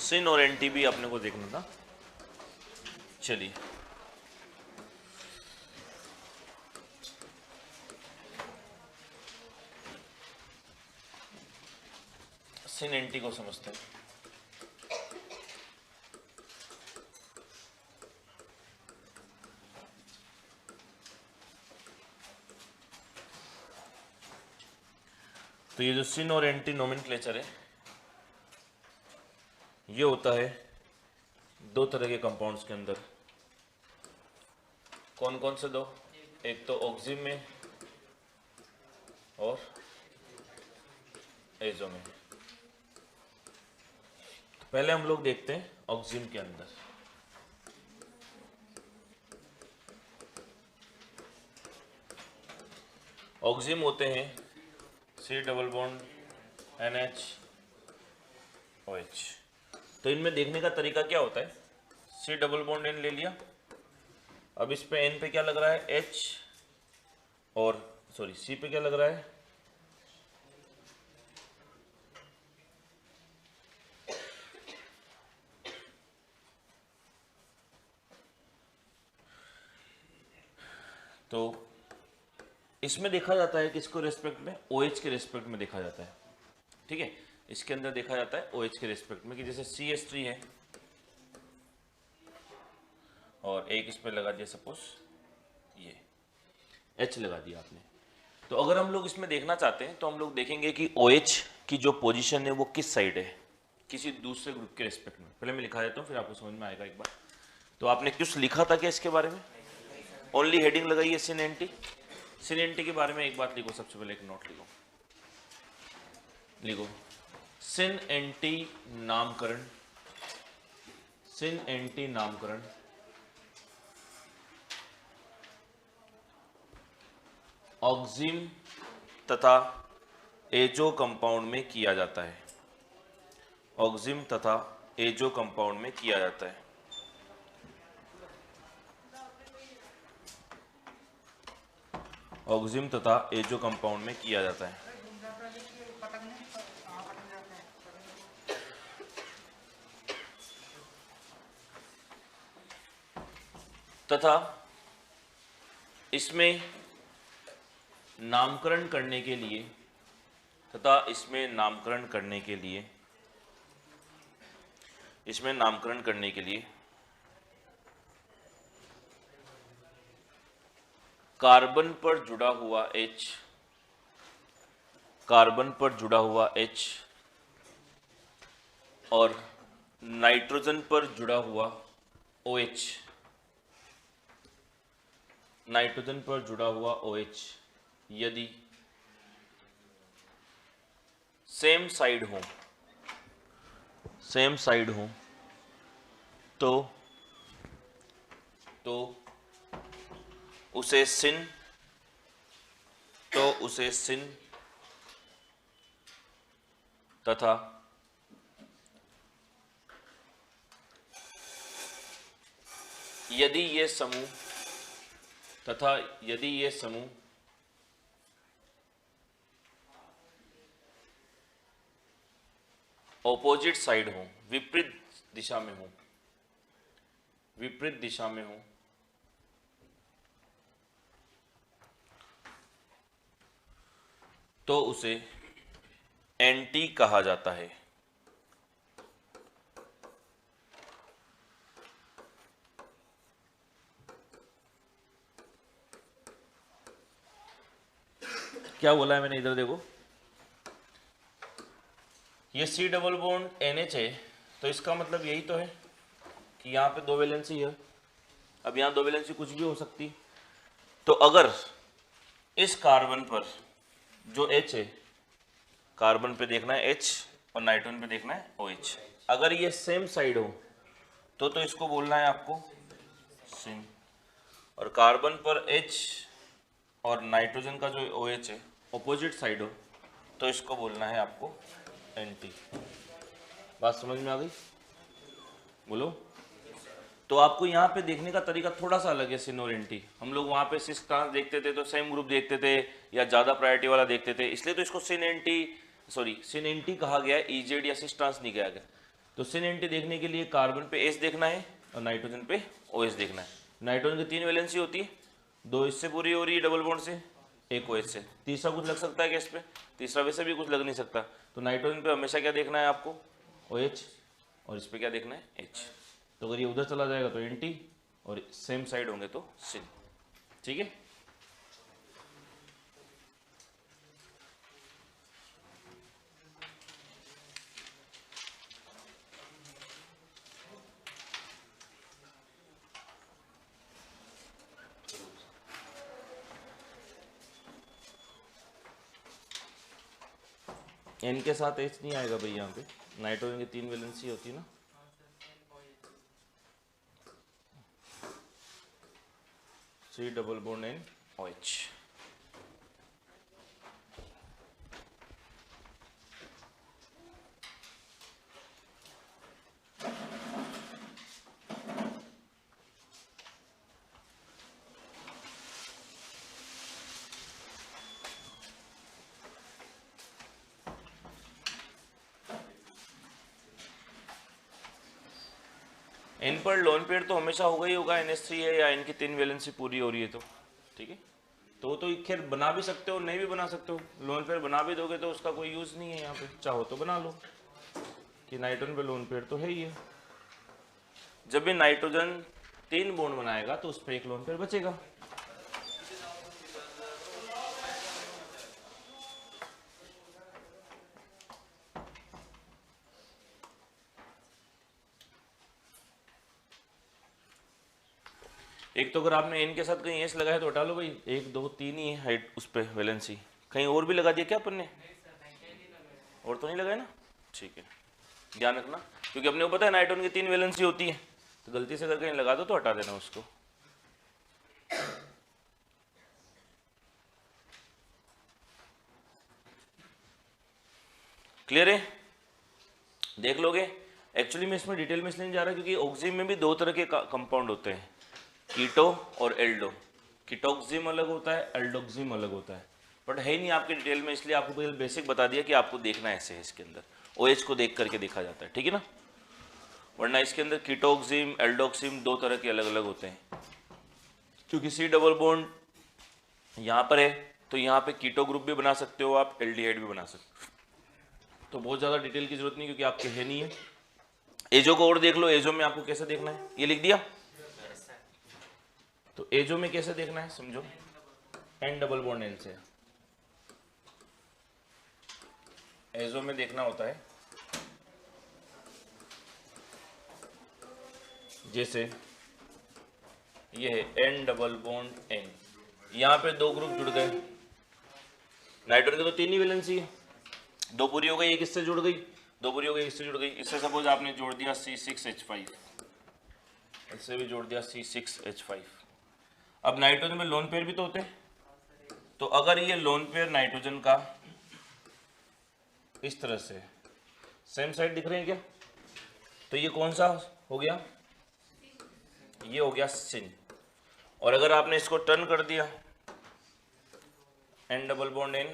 सिन और एंटी भी अपने को देखना था। चलिए सिन एंटी को समझते हैं। तो ये जो सिन और एंटी नोमेनक्लेचर है ये होता है दो तरह के कंपाउंड्स के अंदर। कौन कौन से दो? एक तो ऑक्सिम में और एजो में। तो पहले हम लोग देखते हैं ऑक्सिम के अंदर। ऑक्सिम होते हैं C double bond NH OH। तो इनमें देखने का तरीका क्या होता है? C डबल बॉन्ड N ले लिया, अब इस पे N पे क्या लग रहा है? H, और सॉरी C पे क्या लग रहा है? तो इसमें देखा जाता है किसको रेस्पेक्ट में? OH के रेस्पेक्ट में देखा जाता है। ठीक है, इसके अंदर देखा जाता है OH के रेस्पेक्ट में कि जैसे CH3 है और एक इस पे लगा दिया, सपोज ये H लगा दिया आपने। तो अगर हम लोग इसमें देखना चाहते हैं तो हम लोग देखेंगे कि OH की जो पोजीशन है वो किस साइड है किसी दूसरे ग्रुप के रेस्पेक्ट में। पहले मैं लिखा देता हूँ फिर आपको समझ में आएगा एक बार। तो आपने कुछ लिखा था क्या इसके बारे में? ओनली हेडिंग लगाई है सिन एंटी। सिन एंटी के बारे में एक बात लिखो, सबसे पहले एक नोट लिखो सिन एंटी नामकरण। सिन एंटी नामकरण ऑक्सिम तथा एजो कंपाउंड में किया जाता है। ऑक्सिम तथा एजो कंपाउंड में किया जाता है। ऑक्सिम तथा एजो कंपाउंड में किया जाता है। तथा इसमें नामकरण करने के लिए कार्बन पर जुड़ा हुआ H और नाइट्रोजन पर जुड़ा हुआ OH, यदि सेम साइड हो तो उसे सिन तथा यदि ये समूह ऑपोजिट साइड हो, विपरीत दिशा में हो तो उसे एंटी कहा जाता है। क्या बोला है मैंने? इधर देखो, ये C डबल बॉन्ड NH है तो इसका मतलब यही तो है कि यहाँ पे दो वैलेंसी है। अब यहाँ दो वैलेंसी कुछ भी हो सकती। तो अगर इस कार्बन पर जो H है, कार्बन पे देखना है H और नाइट्रोजन पे देखना है OH, अगर ये सेम साइड हो तो इसको बोलना है आपको सिन, और कार्बन पर H और नाइट्रोजन का जो OH है ऑपोजिट साइड हो तो इसको बोलना है आपको एंटी। बात समझ में आ गई? बोलो। तो आपको यहाँ पे देखने का तरीका थोड़ा सा अलग है सिन और एंटी। हम लोग वहाँ पे सिस ट्रांस देखते थे तो सेम ग्रुप देखते थे या ज़्यादा प्रायोरिटी वाला देखते थे, इसलिए तो इसको सिन एंटी कहा गया है, EZ या सिस ट्रांस नहीं कहा गया। तो सिन एंटी देखने के लिए कार्बन पे एच देखना है और नाइट्रोजन पे ओ एच देखना है। नाइट्रोजन की 3 वैलेंसी होती है, 2 इससे पूरी हो रही है डबल बॉन्ड से, 1 OH से। तीसरा कुछ लग सकता है क्या इस पे? तीसरा वैसे भी कुछ लग नहीं सकता। तो नाइट्रोजन पे हमेशा क्या देखना है आपको? OH, और इस पे क्या देखना है? H। तो अगर ये उधर चला जाएगा तो एंटी, और सेम साइड होंगे तो सिन। ठीक है। एन के साथ एच नहीं आएगा भाई, यहाँ पे नाइट्रोजन की 3 वैलेंसी होती है ना। C double bond N OH। इन पर लोन पेयर तो हमेशा होगा ही होगा, NH3 है या इनकी 3 वैलेंसी पूरी हो रही है तो ठीक है। तो खैर बना भी सकते हो, नहीं भी बना सकते हो। लोन पेयर बना भी दोगे तो उसका कोई यूज नहीं है यहाँ पे, चाहो तो बना लो कि नाइट्रोजन पे लोन पेयर तो है ही है। जब भी नाइट्रोजन 3 बॉन्ड बनाएगा तो उस पर एक लोन पेयर बचेगा। एक तो अगर आपने एन के साथ कहीं एस लगाया तो हटा लो भाई, 1 2 3 ही है हाइट उस पर वैलेंसी। कहीं और भी लगा दिया क्या अपन ने? और तो नहीं लगाया ना, ठीक है, ध्यान रखना, क्योंकि अपने को पता है नाइट्रोजन की 3 वैलेंसी होती है, तो गलती से अगर कहीं लगा दो तो हटा देना उसको। क्लियर है? देख लोगे। एक्चुअली मैं इसमें डिटेल में इसलिए नहीं जा रहा क्योंकि ऑक्सीजन में भी 2 तरह के कंपाउंड होते हैं, कीटो और एल्डो। कीटोक्सिम अलग होता है, एल्डोक्सिम अलग होता है, बट है ही नहीं आपके डिटेल में, इसलिए आपको बेसिक बता दिया कि आपको देखना ऐसे है। इसके अंदर OH को देख करके देखा जाता है, ठीक है ना, वरना इसके अंदर कीटोक्सिम एल्डोक्सिम 2 तरह के अलग अलग होते हैं। क्योंकि C डबल बॉन्ड यहाँ पर है तो यहाँ पे कीटो ग्रुप भी बना सकते हो आप, एल्डिहाइड भी बना सकते हो। तो बहुत ज़्यादा डिटेल की जरूरत नहीं क्योंकि आपके है नहीं है। एजो को और देख लो, एजो में आपको कैसे देखना है, ये लिख दिया। तो एजो में कैसे देखना है समझो, N डबल बॉन्ड N से एजो में देखना होता है। जैसे ये है N डबल बॉन्ड N, यहाँ पे 2 ग्रुप जुड़ गए। नाइट्रोजन की तो 3 ही वैलेंसी है, 2 पूरी हो गई, एक इससे जुड़ गई, 2 पूरी हो गई, इससे जुड़ गई। इससे सपोज आपने जोड़ दिया C6H5, इससे भी जोड़ दिया C6H5। अब नाइट्रोजन में लोन पेयर भी तो होते हैं, तो अगर ये लोन पेयर नाइट्रोजन का इस तरह से सेम साइड दिख रहे हैं क्या, तो ये कौन सा हो गया? ये हो गया सिन। और अगर आपने इसको टर्न कर दिया N double bond N,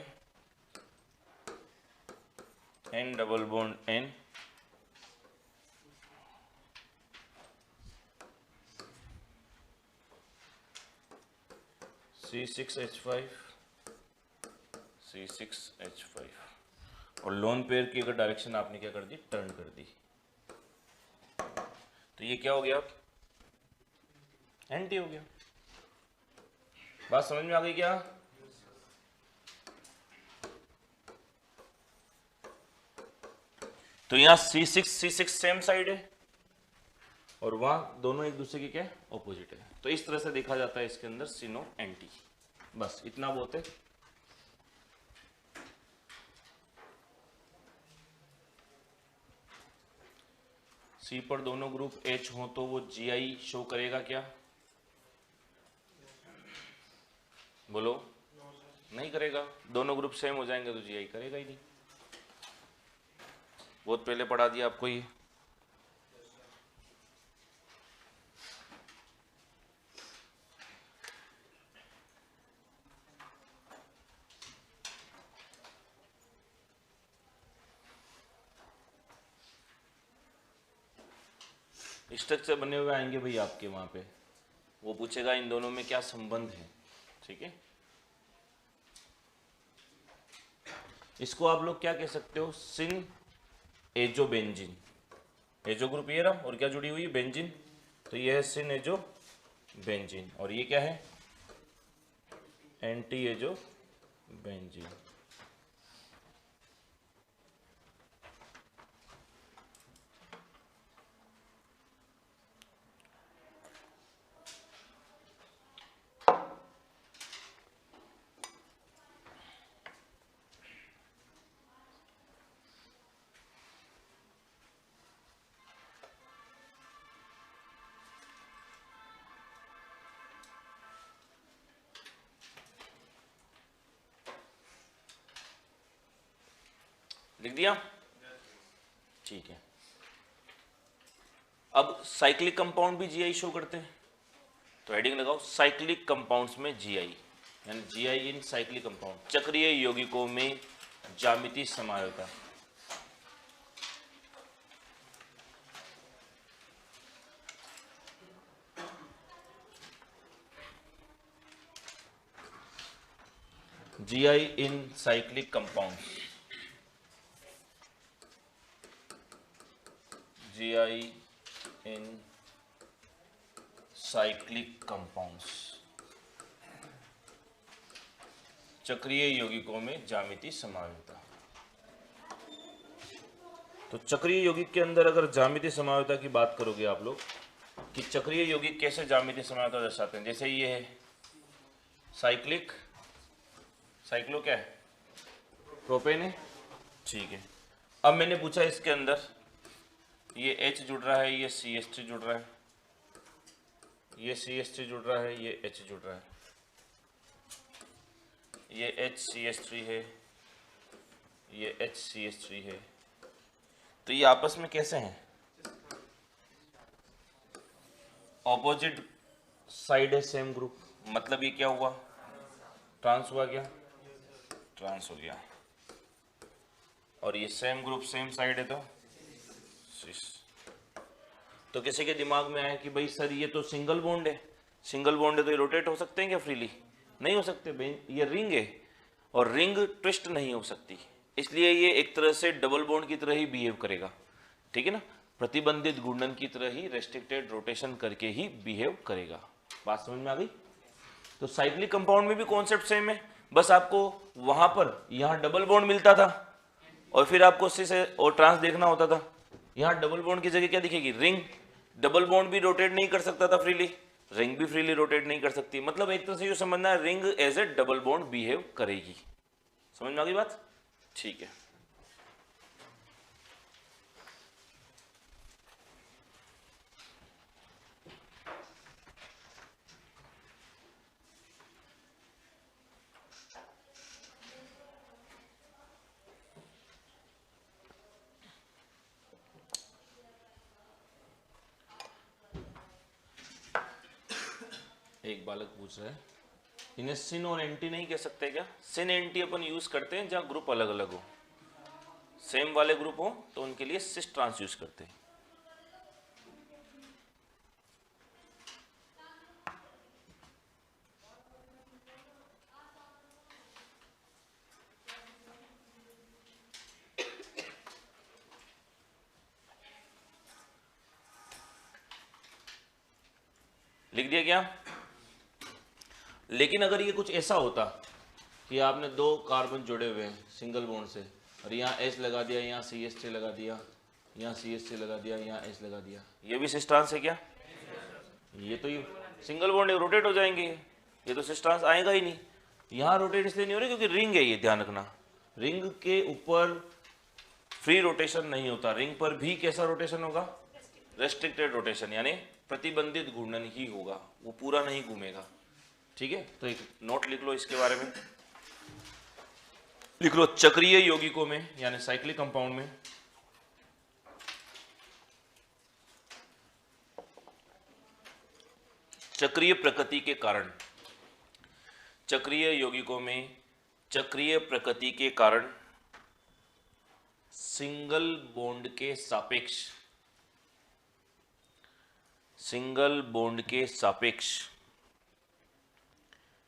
N double bond N, C6H5, C6H5, और लोन पेयर की अगर डायरेक्शन आपने क्या कर दी, टर्न कर दी, तो ये क्या हो गया? एंटी हो गया। बात समझ में आ गई क्या? तो यहाँ C6 सेम साइड है और वहां दोनों एक दूसरे के क्या ऑपोजिट है, तो इस तरह से देखा जाता है इसके अंदर सिनो एंटी। बस इतना बहुत है। C पर दोनों ग्रुप H हो तो वो GI शो करेगा क्या? बोलो, नहीं करेगा। दोनों ग्रुप सेम हो जाएंगे तो GI करेगा ही नहीं। बहुत पहले पढ़ा दिया आपको ये। स्ट्रक्चर बने हुए आएंगे भाई आपके वहां पे, वो पूछेगा इन दोनों में क्या संबंध है, ठीक है। इसको आप लोग क्या कह सकते हो, सिन एजो बेंजीन, एजो ग्रुप ये रहा और क्या जुड़ी हुई है बेंजीन, तो ये है सिन एजो बेंजीन, और ये क्या है एंटी एजो बेंजीन। लिख दिया, ठीक है। अब साइक्लिक कंपाउंड भी जीआई शो करते हैं, तो हेडिंग लगाओ साइक्लिक कंपाउंड्स में जीआई, यानी जीआई इन साइक्लिक कंपाउंड, चक्रीय यौगिकों में ज्यामितीय समायोता। GI in cyclic compounds, GI in cyclic compounds, चक्रीय यौगिकों में ज्यामितीय समायोता। तो चक्रीय यौगिक के अंदर अगर ज्यामितीय समायोता की बात करोगे आप लोग कि चक्रीय यौगिक कैसे ज्यामितीय समायोता दर्शाते हैं, जैसे ये है साइक्लिक, साइक्लो क्या है प्रोपेन है, ठीक है। अब मैंने पूछा इसके अंदर ये H जुड़ रहा है, ये CH3 जुड़ रहा है, ये CH3 जुड़ रहा है, ये H जुड़ रहा है, ये HCH3 है, ये HCH3 है, तो ये आपस में कैसे हैं, ऑपोजिट साइड है सेम ग्रुप, मतलब ये क्या हुआ ट्रांस हुआ, क्या ट्रांस हो गया, और ये सेम ग्रुप सेम साइड है तो सिस। तो किसी के दिमाग में आया कि भाई सर ये तो सिंगल बॉन्ड है, सिंगल बॉन्ड है तो ये रोटेट हो सकते हैं क्या फ्रीली, नहीं हो सकते, ये रिंग है और रिंग ट्विस्ट नहीं हो सकती, इसलिए ये एक तरह से डबल बॉन्ड की तरह ही बिहेव करेगा, ठीक है ना, प्रतिबंधित घूर्णन की तरह ही रेस्ट्रिक्टेड रोटेशन करके ही बिहेव करेगा। बात समझ में आ गई। तो साइक्लिक कंपाउंड में भी कॉन्सेप्ट सेम है, बस आपको वहां पर यहां डबल बॉन्ड मिलता था और फिर आपको सिस और ट्रांस देखना होता था, यहां डबल बॉन्ड की जगह क्या दिखेगी रिंग, डबल बॉन्ड भी रोटेट नहीं कर सकता था फ्रीली, रिंग भी फ्रीली रोटेट नहीं कर सकती, मतलब एक तरह से जो समझना है ring as a double bond behave करेगी। समझ में आ गई बात, ठीक है। एक बालक पूछ रहा है इन्हें सिन और एंटी नहीं कह सकते क्या, सिन एंटी अपन यूज करते हैं जहां ग्रुप अलग अलग हो, सेम वाले ग्रुप हो तो उनके लिए सिस ट्रांस यूज करते हैं। लिख दिया क्या, लेकिन अगर ये कुछ ऐसा होता कि आपने दो कार्बन जुड़े हुए हैं सिंगल बॉन्ड से और यहाँ H लगा दिया, यहाँ CH3 लगा दिया, यहाँ CH3 लगा दिया, यहाँ H लगा दिया, ये भी सिस ट्रांस है क्या, ये तो ये सिंगल बॉन्ड रोटेट हो जाएंगे, ये तो सिस ट्रांस आएगा ही नहीं। यहाँ रोटेट इसलिए नहीं हो रही क्योंकि रिंग है, ये ध्यान रखना, रिंग के ऊपर फ्री रोटेशन नहीं होता, रिंग पर भी कैसा रोटेशन होगा रेस्ट्रिक्टेड रोटेशन, यानी प्रतिबंधित घूर्णन ही होगा, वो पूरा नहीं घूमेगा, ठीक है। तो एक नोट लिख लो इसके बारे में, लिख लो चक्रीय यौगिकों में यानी साइक्लिक कंपाउंड में चक्रीय प्रकृति के कारण, चक्रीय यौगिकों में चक्रीय प्रकृति के कारण सिंगल बॉन्ड के सापेक्ष सिंगल बॉन्ड के सापेक्ष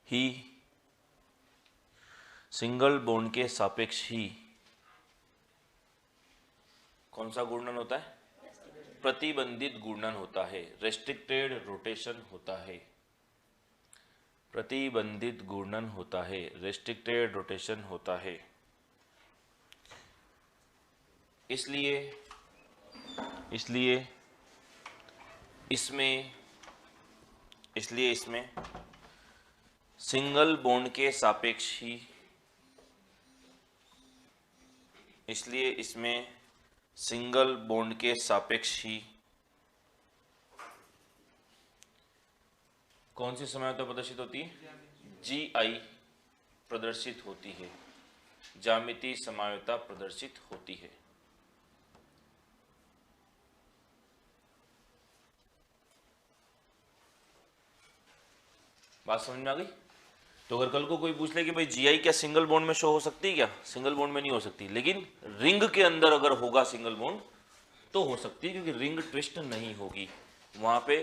ही, सिंगल बॉन्ड के सापेक्ष ही कौन सा घूर्णन होता है? प्रतिबंधित घूर्णन होता है, रेस्ट्रिक्टेड रोटेशन होता है, प्रतिबंधित घूर्णन होता है, रेस्ट्रिक्टेड रोटेशन होता है। इसलिए इसमें सिंगल बॉन्ड के सापेक्ष ही, इसलिए इसमें सिंगल बॉन्ड के सापेक्ष ही कौन सी समयोता प्रदर्शित होती है? GI प्रदर्शित होती है, ज्यामितीय समयोता प्रदर्शित होती है। बात समझ में आ गई? तो अगर कल को कोई पूछ ले कि भाई GI क्या सिंगल बॉन्ड में शो हो सकती है क्या? सिंगल बॉन्ड में नहीं हो सकती, लेकिन रिंग के अंदर अगर होगा सिंगल बॉन्ड तो हो सकती है, क्योंकि रिंग ट्विस्ट नहीं होगी, वहां पे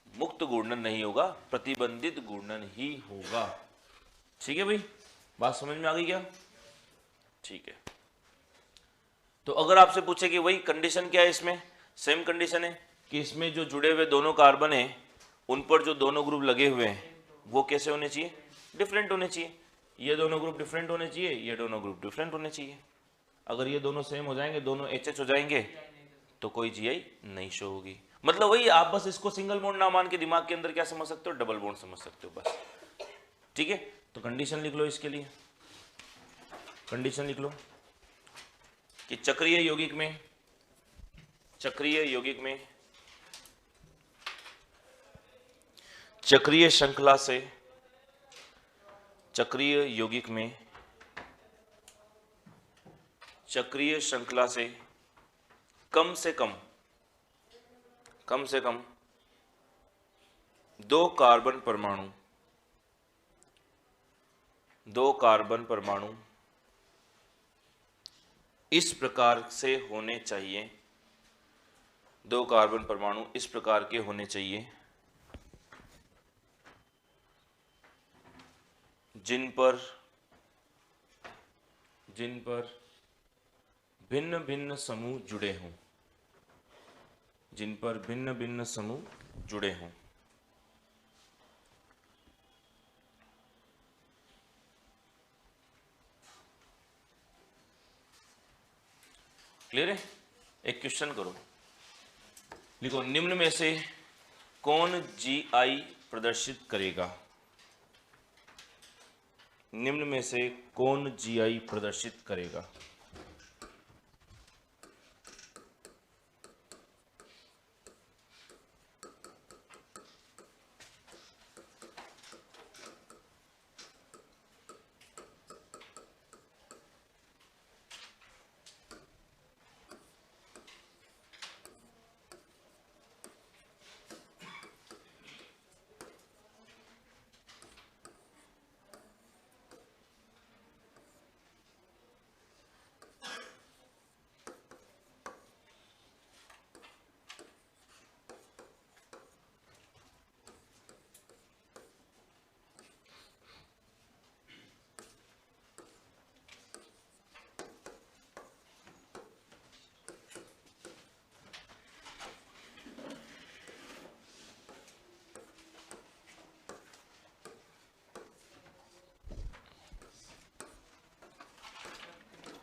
मुक्त घूर्णन नहीं होगा, प्रतिबंधित घूर्णन ही होगा। ठीक है भाई, बात समझ में आ गई क्या? ठीक है। तो अगर आपसे पूछे कि वही कंडीशन क्या है, इसमें सेम कंडीशन है कि इसमें जो जुड़े हुए दोनों कार्बन हैं उन पर जो दोनों ग्रुप लगे हुए हैं वो कैसे होने चाहिए? डिफरेंट होने चाहिए। ये दोनों ग्रुप डिफरेंट होने चाहिए, ये दोनों ग्रुप डिफरेंट होने चाहिए। अगर ये दोनों सेम हो जाएंगे, दोनों HH हो जाएंगे, तो कोई GI नहीं शो होगी। मतलब वही, आप बस इसको सिंगल बॉन्ड ना मान के दिमाग के अंदर क्या समझ सकते हो? डबल बॉन्ड समझ सकते हो बस। ठीक है, तो कंडीशन लिख लो इसके लिए। कंडीशन लिख लो कि चक्रीय यौगिक में चक्रीय श्रृंखला से, चक्रीय यौगिक में चक्रीय श्रृंखला से कम से कम दो कार्बन परमाणु इस प्रकार से होने चाहिए, दो कार्बन परमाणु इस प्रकार के होने चाहिए जिन पर भिन्न भिन्न समूह जुड़े हों, जिन पर भिन्न भिन्न समूह जुड़े हों। क्लियर है? एक क्वेश्चन करो, लिखो निम्न में से कौन GI प्रदर्शित करेगा? निम्न में से कौन GI प्रदर्शित करेगा?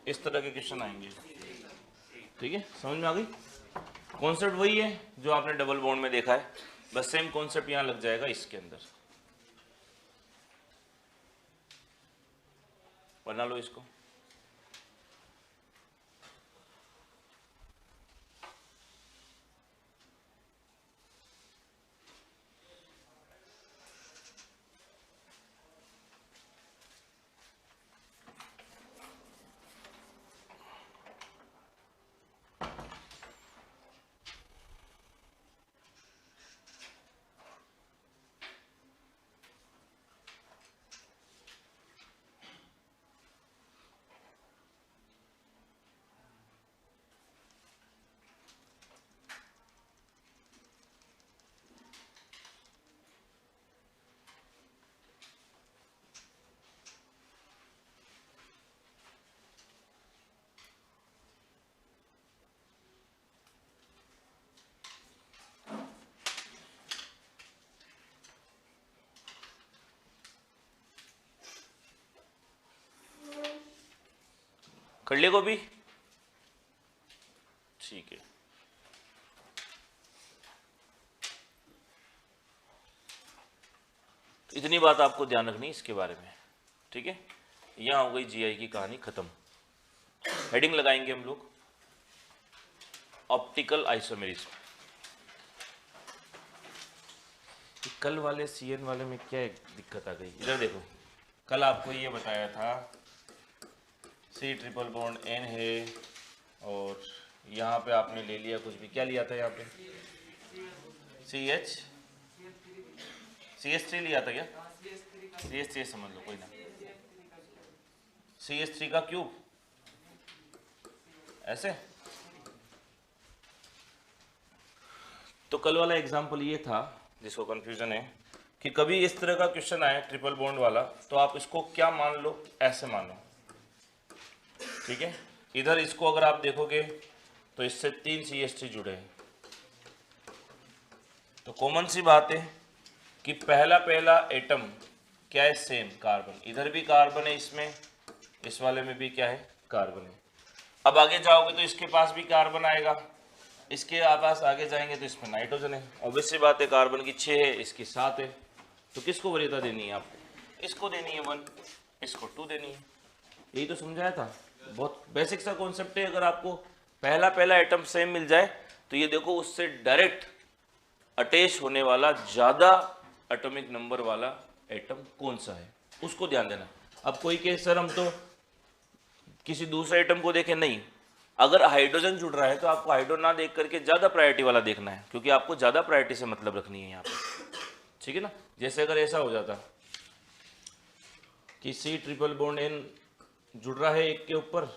इस तरह के क्वेश्चन आएंगे। ठीक है, समझ में आ गई? कॉन्सेप्ट वही है जो आपने डबल बॉन्ड में देखा है, बस सेम कॉन्सेप्ट यहां लग जाएगा इसके अंदर। बना लो इसको। कर लिए कॉपी? ठीक है। इतनी बात आपको ध्यान रखनी इसके बारे में, ठीक है। यहां हो गई जीआई की कहानी खत्म। हेडिंग लगाएंगे हम लोग ऑप्टिकल आइसोमेरिज्म। कल वाले सीएन वाले में क्या एक दिक्कत आ गई, इधर देखो। कल आपको ये बताया था सी ट्रिपल बॉन्ड एन है और यहाँ पे आपने ले लिया कुछ भी, क्या लिया था यहाँ पे? CH3 लिया था क्या? CH3 समझ लो, कोई ना। CH3 का क्यूब ऐसे। तो कल वाला एग्जाम्पल ये था जिसको कंफ्यूजन है कि कभी इस तरह का क्वेश्चन आए ट्रिपल बॉन्ड वाला, तो आप इसको क्या मान लो, ऐसे मानो, ठीक है। इधर इसको अगर आप देखोगे तो इससे 3 CH3 जुड़े हैं, तो कॉमन सी बात है कि पहला एटम क्या है, सेम कार्बन। इधर भी कार्बन है, इसमें इस वाले में भी क्या है, कार्बन है। अब आगे जाओगे तो इसके पास भी कार्बन आएगा, इसके पास आगे जाएंगे तो इसमें नाइट्रोजन है। ऑब्वियस सी बात है, कार्बन की 6 है, इसकी 7 है, तो किसको वरीयता देनी है आपको? इसको देनी है 1, इसको 2 देनी है। यही तो समझाया था, बहुत बेसिक सा कॉन्सेप्ट है। अगर आपको पहला एटम सेम मिल जाए तो ये देखो उससे डायरेक्ट अटैच होने वाला ज्यादा एटॉमिक नंबर वाला एटम कौन सा है, उसको ध्यान देना। अब कोई कहे सर हम तो किसी दूसरे एटम को देखें, नहीं। अगर हाइड्रोजन जुड़ रहा है तो आपको हाइड्रोजन ना देख करके ज्यादा प्रायोरिटी वाला देखना है, क्योंकि आपको ज्यादा प्रायोरिटी से मतलब रखनी है यहाँ पे, ठीक है ना। जैसे अगर ऐसा हो जाता कि सी ट्रिपल बॉन्ड एन जुड़ रहा है एक के ऊपर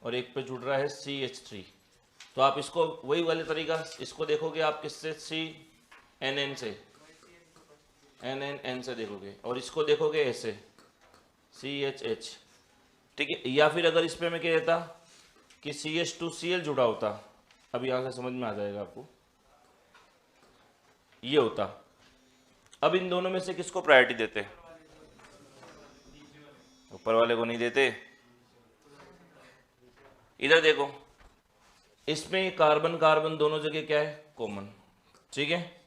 और एक पे जुड़ रहा है CH3, तो आप इसको वही वाले तरीका इसको देखोगे आप किससे, CNN से, NNN से देखोगे, और इसको देखोगे ऐसे CHH, ठीक है। या फिर अगर इस पे मैं क्या देता कि CH2Cl जुड़ा होता, अब यहाँ से समझ में आ जाएगा आपको, ये होता। अब इन दोनों में से किसको प्रायोरिटी देते? ऊपर वाले को नहीं देते। इधर देखो, इसमें कार्बन कार्बन दोनों जगह क्या है, कॉमन, ठीक है।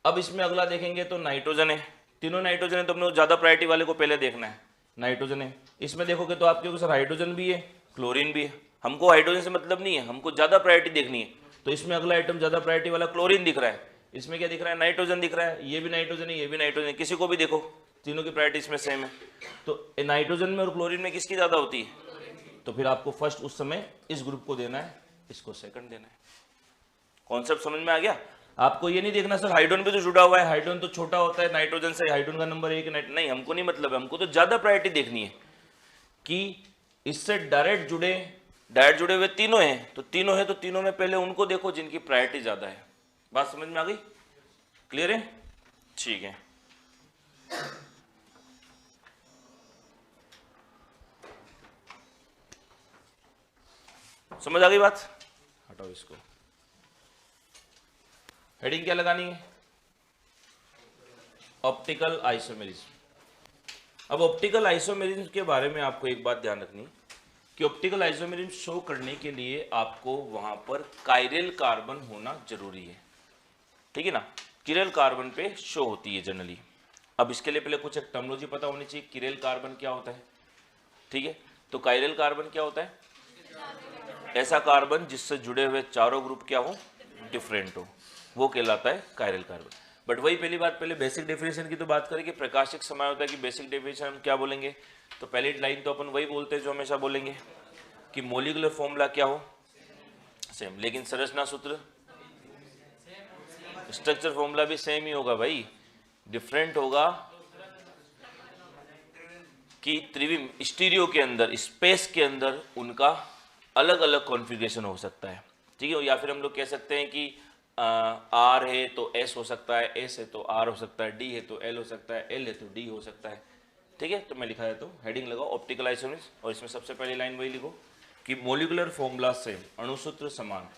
अब इसमें अगला देखेंगे तो नाइट्रोजन है, तीनों नाइट्रोजन है, तो अपने ज्यादा प्रायोरिटी वाले को पहले देखना है, नाइट्रोजन है। इसमें देखोगे तो आपके सर हाइड्रोजन भी है, क्लोरीन भी है, हमको हाइड्रोजन से मतलब नहीं है, हमको ज्यादा प्रायोरिटी देखनी है। तो इसमें अगला आइटम ज्यादा प्रायोरिटी वाला क्लोरीन दिख रहा है, इसमें क्या दिख रहा है, नाइट्रोजन दिख रहा है, ये भी नाइट्रोजन है, ये भी नाइट्रोजन है, किसी को भी देखो तीनों की प्रायोरिटी इसमें सेम है। तो नाइट्रोजन में और क्लोरीन में किसकी ज्यादा होती है? तो फिर आपको फर्स्ट उस समय इस ग्रुप को देना है, इसको सेकंड देना है। कॉन्सेप्ट समझ में आ गया? आपको ये नहीं देखना सर हाइड्रोजन भी तो जुड़ा हुआ है, हाइड्रोजन तो छोटा होता है नाइट्रोजन से, हाइड्रोजन का नंबर 1 नहीं, हमको नहीं मतलब है, हमको तो ज्यादा प्रायोरिटी देखनी है कि इससे डायरेक्ट जुड़े हुए तीनों हैं, तो तीनों में पहले उनको देखो जिनकी प्रायोरिटी ज्यादा है। बात समझ में आ गई? क्लियर है? ठीक है। समझ आ गई बात? हटाओ इसको। हेडिंग क्या लगानी है? Optical isomerism. अब ऑप्टिकल आइसोमेरिज्म के बारे में आपको एक बात ध्यान रखनी कि ऑप्टिकल आइसोमेरिज्म शो करने के लिए आपको वहां पर कायरल कार्बन होना जरूरी है, ठीक है ना। किरल कार्बन पे शो होती है जनरली। अब इसके लिए पहले कुछ एक टर्मिनोलॉजी पता होनी चाहिए, किरल कार्बन क्या होता है, ठीक है। तो कायरल कार्बन क्या होता है? ऐसा कार्बन जिससे जुड़े हुए चारों ग्रुप क्या हो, डिफरेंट हो, वो कहलाता है कायरल कार्बन। बट वही पहली बात, पहले बेसिक डेफिनेशन की तो बात करें कि प्रकाशिक समय होता है कि बेसिक डेफिनेशन हम क्या बोलेंगे, तो पहली लाइन तो अपन वही बोलते हैं जो हमेशा बोलेंगे कि मॉलिक्यूलर फॉर्मूला क्या हो, सेम, लेकिन संरचना सूत्र स्ट्रक्चर फॉर्मूला भी सेम ही होगा भाई, डिफरेंट होगा कि त्रिविम स्टीरियो के अंदर, स्पेस के अंदर उनका अलग अलग कॉन्फ़िगरेशन हो सकता है, ठीक है। या फिर हम लोग कह सकते हैं कि आर है तो एस हो सकता है, एस है तो आर हो सकता है, डी है तो एल हो सकता है, एल है तो डी हो सकता है, ठीक है। तो मैं लिखा है तो हेडिंग लगाओ ऑप्टिकल आइसोमेरिज्म, और इसमें सबसे पहली लाइन वही लिखो कि मॉलिक्यूलर फॉर्मूला सेम, अणुसूत्र समान,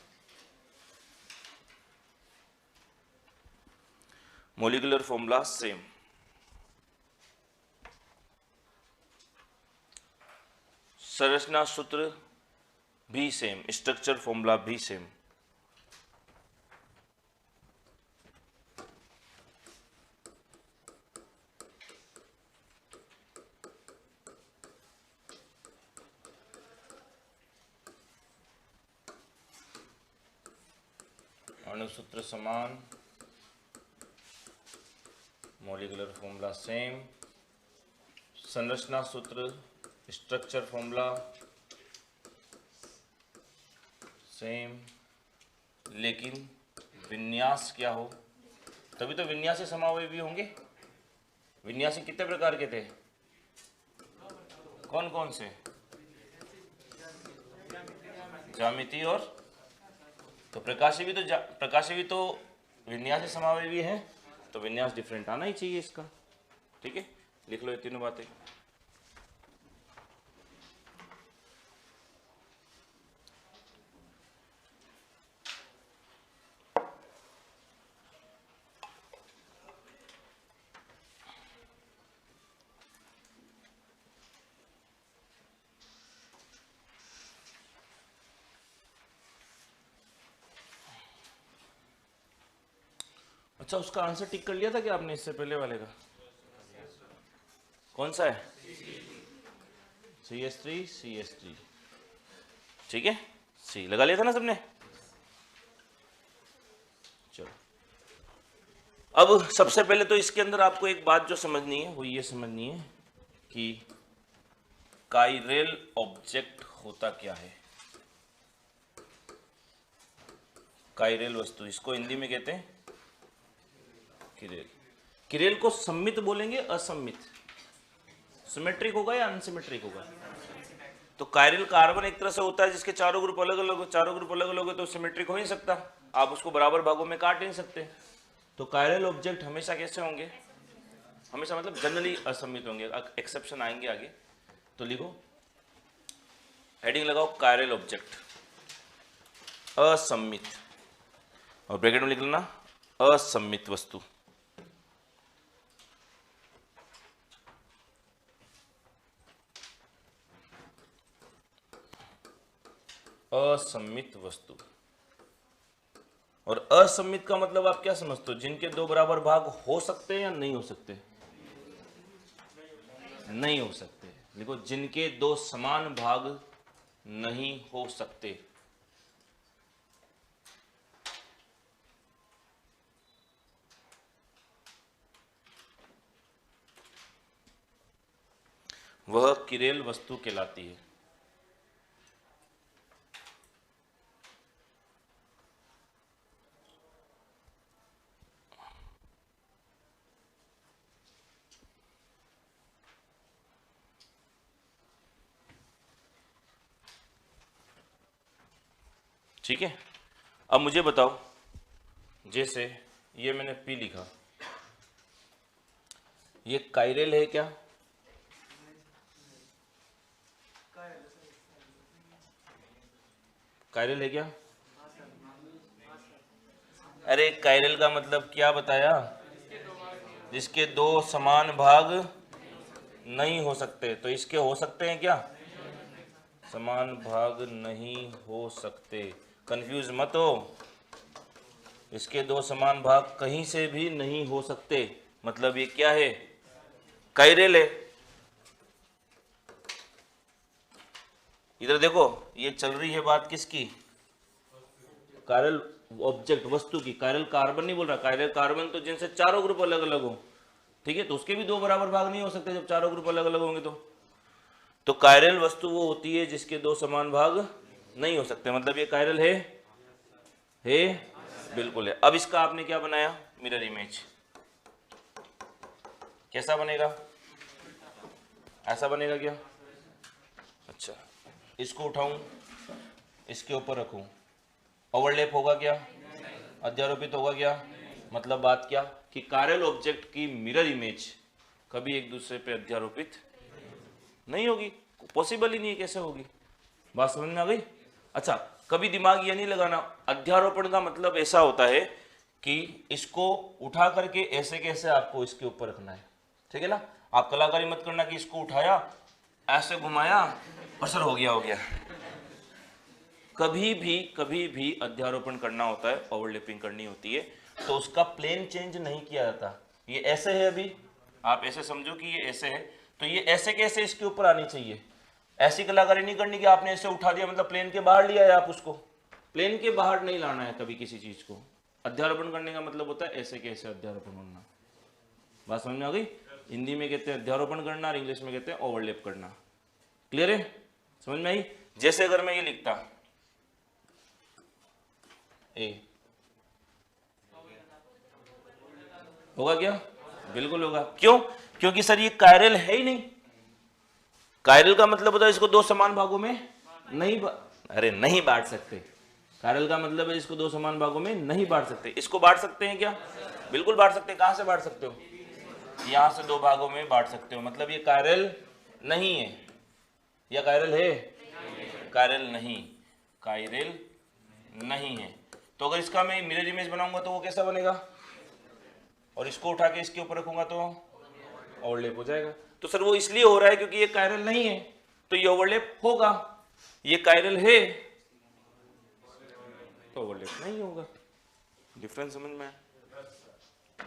मॉलिक्यूलर फॉर्मूला संरचना सूत्र भी सेम, स्ट्रक्चर फॉर्मूला भी सेम। अणुसूत्र समान, मॉलिक्यूलर फॉर्मूला सेम, संरचना सूत्र स्ट्रक्चर फॉर्मूला सेम, लेकिन विन्यास क्या हो, तभी तो विन्यासी समावयवी होंगे। विन्यासी कितने प्रकार के थे, कौन कौन से? ज्यामिति और तो प्रकाशी भी तो विन्यासी समावयवी है, तो विन्यास डिफरेंट आना ही चाहिए इसका। ठीक है, लिख लो ये तीनों बातें। अच्छा, उसका आंसर टिक कर लिया था क्या आपने इससे पहले वाले का? कौन सा है? CH3 ठीक है, सी लगा लिया था ना सबने। चलो, अब सबसे पहले तो इसके अंदर आपको एक बात जो समझनी है वो ये समझनी है कि काइरेल ऑब्जेक्ट होता क्या है। काइरेल वस्तु, इसको हिंदी में कहते हैं किरेल। किरेल को सम्मित बोलेंगे, असम्मित? सिमेट्रिक होगा या अनसिमेट्रिक होगा? तो काइरेल कार्बन एक तरह से होता है जिसके चारों ग्रुप अलग अलग हो, चारों ग्रुप अलग अलग हो तो सिमेट्रिक हो ही नहीं सकता, आप उसको बराबर भागों में काट नहीं सकते। तो काइरेल ऑब्जेक्ट हमेशा कैसे होंगे? हमेशा मतलब जनरली असम्मित होंगे, एक्सेप्शन आएंगे आगे। तो लिखो, हेडिंग लगाओ काइरेल ऑब्जेक्ट असम्मित, और ब्रैकेट में लिख लेना असम्मित वस्तु। असम्मित वस्तु, और असम्मित का मतलब आप क्या समझते हो? जिनके दो बराबर भाग हो सकते हैं या नहीं हो सकते? नहीं हो सकते। देखो, जिनके दो समान भाग नहीं हो सकते, वह किरेल वस्तु कहलाती है। ठीक है, अब मुझे बताओ, जैसे ये मैंने पी लिखा, ये काइरेल है क्या? काइरेल है क्या? अरे काइरेल का मतलब क्या बताया? जिसके दो समान भाग नहीं हो सकते। तो इसके हो सकते हैं क्या? समान भाग नहीं हो सकते, कंफ्यूज मत हो। इसके दो समान भाग कहीं से भी नहीं हो सकते, मतलब ये क्या है? काइरेल है। इधर देखो, ये चल रही है बात किसकी? काइरेल ऑब्जेक्ट वस्तु की। काइरेल कार्बन नहीं बोल रहा, काइरेल कार्बन तो जिनसे चारों ग्रुप अलग अलग हो, ठीक है, तो उसके भी दो बराबर भाग नहीं हो सकते जब चारों ग्रुप अलग अलग होंगे। तो काइरेल वस्तु वो होती है जिसके दो समान भाग नहीं हो सकते, मतलब ये काइरेल है, बिल्कुल है। अब इसका आपने क्या बनाया? Mirror image. कैसा बनेगा? ऐसा बनेगा क्या? अच्छा, इसको उठाऊं, इसके ऊपर रखूं, ओवरलैप होगा क्या? अध्यारोपित होगा क्या? मतलब बात क्या कि काइरेल ऑब्जेक्ट की मिरर इमेज कभी एक दूसरे पे अध्यारोपित नहीं होगी, पॉसिबल ही नहीं है, कैसे होगी? बात समझ में आ गई? अच्छा, कभी दिमाग ये नहीं लगाना, अध्यारोपण का मतलब ऐसा होता है कि इसको उठा करके ऐसे कैसे आपको इसके ऊपर रखना है, ठीक है ना? आप कलाकारी मत करना कि इसको उठाया ऐसे घुमाया और सर हो गया। कभी भी अध्यारोपण करना होता है, ओवरलैपिंग करनी होती है, तो उसका प्लेन चेंज नहीं किया जाता। ये ऐसे है, अभी आप ऐसे समझो कि ये ऐसे है, तो ये ऐसे कैसे इसके ऊपर आनी चाहिए। ऐसी कलाकारी नहीं करनी कि आपने ऐसे उठा दिया, मतलब प्लेन के बाहर लिया है, आप उसको प्लेन के बाहर नहीं लाना है कभी किसी चीज को। अध्यारोपण करने का मतलब होता है ऐसे कैसे अध्यारोपण करना। बात समझ में आ गई? हिंदी में कहते हैं अध्यारोपण करना और इंग्लिश में कहते हैं ओवरलैप करना। क्लियर है? समझ में आई? जैसे अगर मैं ये लिखता ए, होगा क्या? बिल्कुल होगा। क्यों? क्योंकि सर ये कायरल है ही नहीं। कायरल का मतलब होता है इसको दो समान भागों में नहीं बांट सकते। कायरल का मतलब है इसको दो समान भागों में नहीं बांट सकते। इसको बांट सकते हैं क्या? बिल्कुल बांट सकते हैं। कहां से बांट सकते हो? यहां से दो भागों में बांट सकते हो। मतलब ये कायरल नहीं है या कायरल है? कायरल नहीं है। तो अगर इसका मैं मिरर इमेज बनाऊंगा तो वो कैसा बनेगा? और इसको उठा के इसके ऊपर रखूंगा तो ओवरलैप हो जाएगा। तो सर वो इसलिए हो रहा है क्योंकि ये कायरल नहीं है, तो ये ओवरलैप होगा। ये कायरल है तो ओवरलैप नहीं होगा। डिफरेंस समझ में?